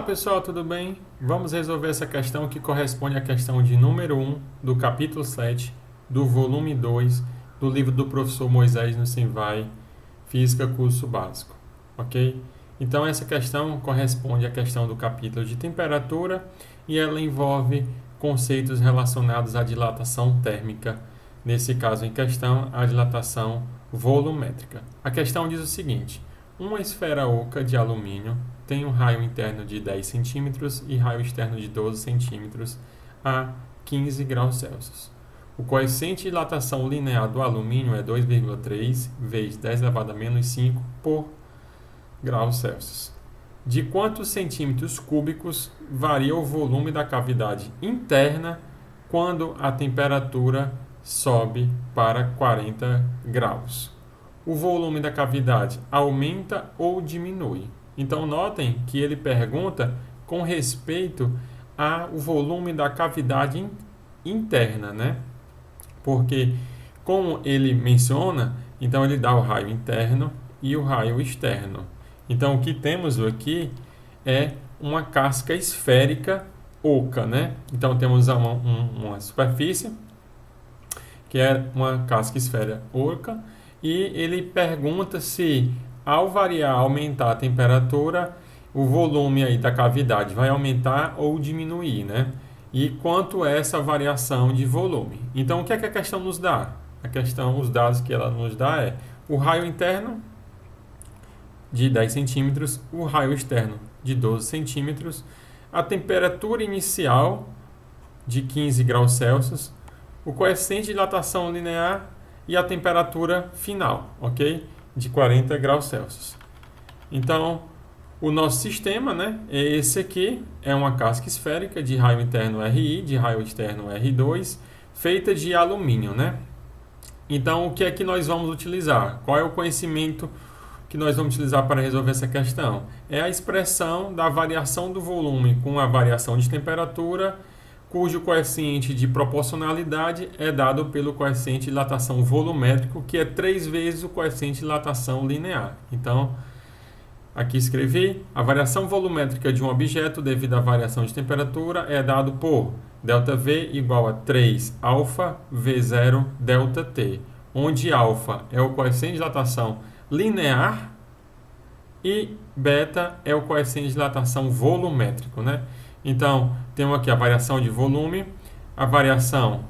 pessoal, tudo bem? Vamos resolver essa questão que corresponde à questão de número 1 do capítulo 7 do volume 2 do livro do professor Moisés Nussenswein, Física Curso Básico, ok? Então essa questão corresponde à questão do capítulo de temperatura e ela envolve conceitos relacionados à dilatação térmica, nesse caso em questão, a dilatação volumétrica. A questão diz o seguinte: uma esfera oca de alumínio tem um raio interno de 10 centímetros e raio externo de 12 centímetros a 15 graus Celsius. O coeficiente de dilatação linear do alumínio é 2,3 vezes 10 elevado a menos 5 por graus Celsius. De quantos centímetros cúbicos varia o volume da cavidade interna quando a temperatura sobe para 40 graus? O volume da cavidade aumenta ou diminui? Então, notem que ele pergunta com respeito ao volume da cavidade interna, né? Porque, como ele menciona, então ele dá o raio interno e o raio externo. Então, o que temos aqui é uma casca esférica oca, né? Então, temos uma superfície, que é uma casca esférica oca, e ele pergunta se, ao variar, aumentar a temperatura, o volume aí da cavidade vai aumentar ou diminuir, né? E quanto é essa variação de volume? Então, o que é que a questão nos dá? A questão, os dados que ela nos dá é o raio interno de 10 centímetros, o raio externo de 12 centímetros, a temperatura inicial de 15 graus Celsius, o coeficiente de dilatação linear e a temperatura final, ok? De 40 graus Celsius. Então, o nosso sistema, né, é esse aqui, é uma casca esférica de raio interno Ri, de raio externo R2, feita de alumínio, né? Então, o que é que nós vamos utilizar? Qual é o conhecimento que nós vamos utilizar para resolver essa questão? É a expressão da variação do volume com a variação de temperatura, cujo coeficiente de proporcionalidade é dado pelo coeficiente de dilatação volumétrico, que é 3 vezes o coeficiente de dilatação linear. Então, aqui escrevi, a variação volumétrica de um objeto devido à variação de temperatura é dado por ΔV igual a 3 alfa V0 ΔT, onde alfa é o coeficiente de dilatação linear e beta é o coeficiente de dilatação volumétrico, né? Então, temos aqui a variação de volume, a variação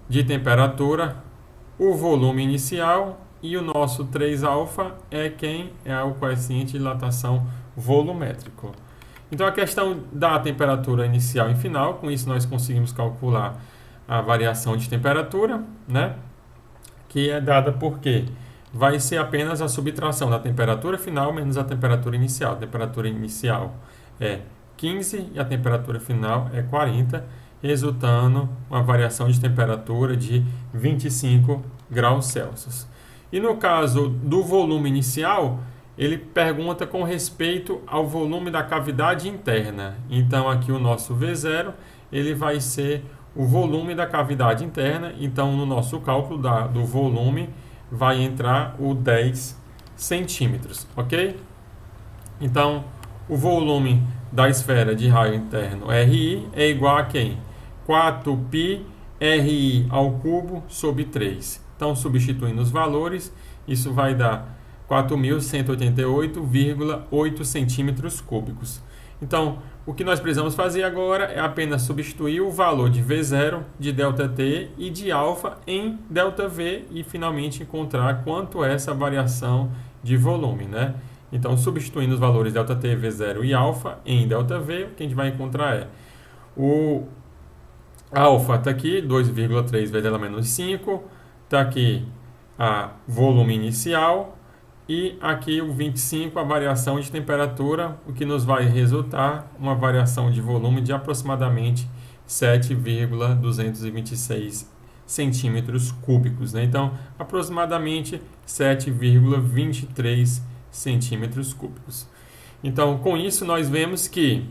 de temperatura, o volume inicial e o nosso 3α é quem é o coeficiente de dilatação volumétrico. Então, a questão da temperatura inicial e final, com isso nós conseguimos calcular a variação de temperatura, né? Que é dada por quê? Vai ser apenas a subtração da temperatura final menos a temperatura inicial. A temperatura inicial é 15 e a temperatura final é 40, resultando uma variação de temperatura de 25 graus Celsius. E no caso do volume inicial, ele pergunta com respeito ao volume da cavidade interna. Então aqui o nosso V0, ele vai ser o volume da cavidade interna. Então no nosso cálculo do volume vai entrar o 10 centímetros, ok? Então o volume da esfera de raio interno Ri é igual a quem? 4π Ri ao cubo sobre 3. Então, substituindo os valores, isso vai dar 4.188,8 centímetros cúbicos. Então, o que nós precisamos fazer agora é apenas substituir o valor de V0, de ΔT e de alfa em ΔV e finalmente encontrar quanto é essa variação de volume, né? Então, substituindo os valores ΔT, V0 e alfa em ΔV, o que a gente vai encontrar é o alfa está aqui, 2,3 vezes ela menos 5, está aqui a volume inicial e aqui o 25, a variação de temperatura, o que nos vai resultar uma variação de volume de aproximadamente 7,226 centímetros cúbicos, né? Então, aproximadamente 7,23 centímetros cúbicos. Então, com isso, nós vemos que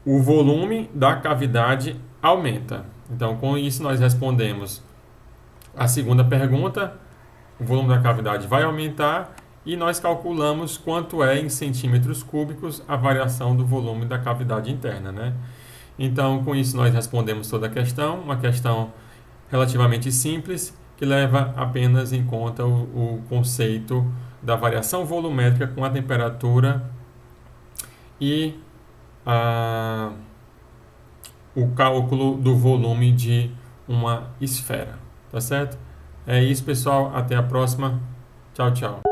o volume da cavidade aumenta. Então, com isso, nós respondemos a segunda pergunta: o volume da cavidade vai aumentar e nós calculamos quanto é em centímetros cúbicos a variação do volume da cavidade interna, né? Então, com isso nós respondemos toda a questão, uma questão relativamente simples, que leva apenas em conta o conceito da variação volumétrica com a temperatura e o cálculo do volume de uma esfera, tá certo? É isso, pessoal. Até a próxima. Tchau, tchau.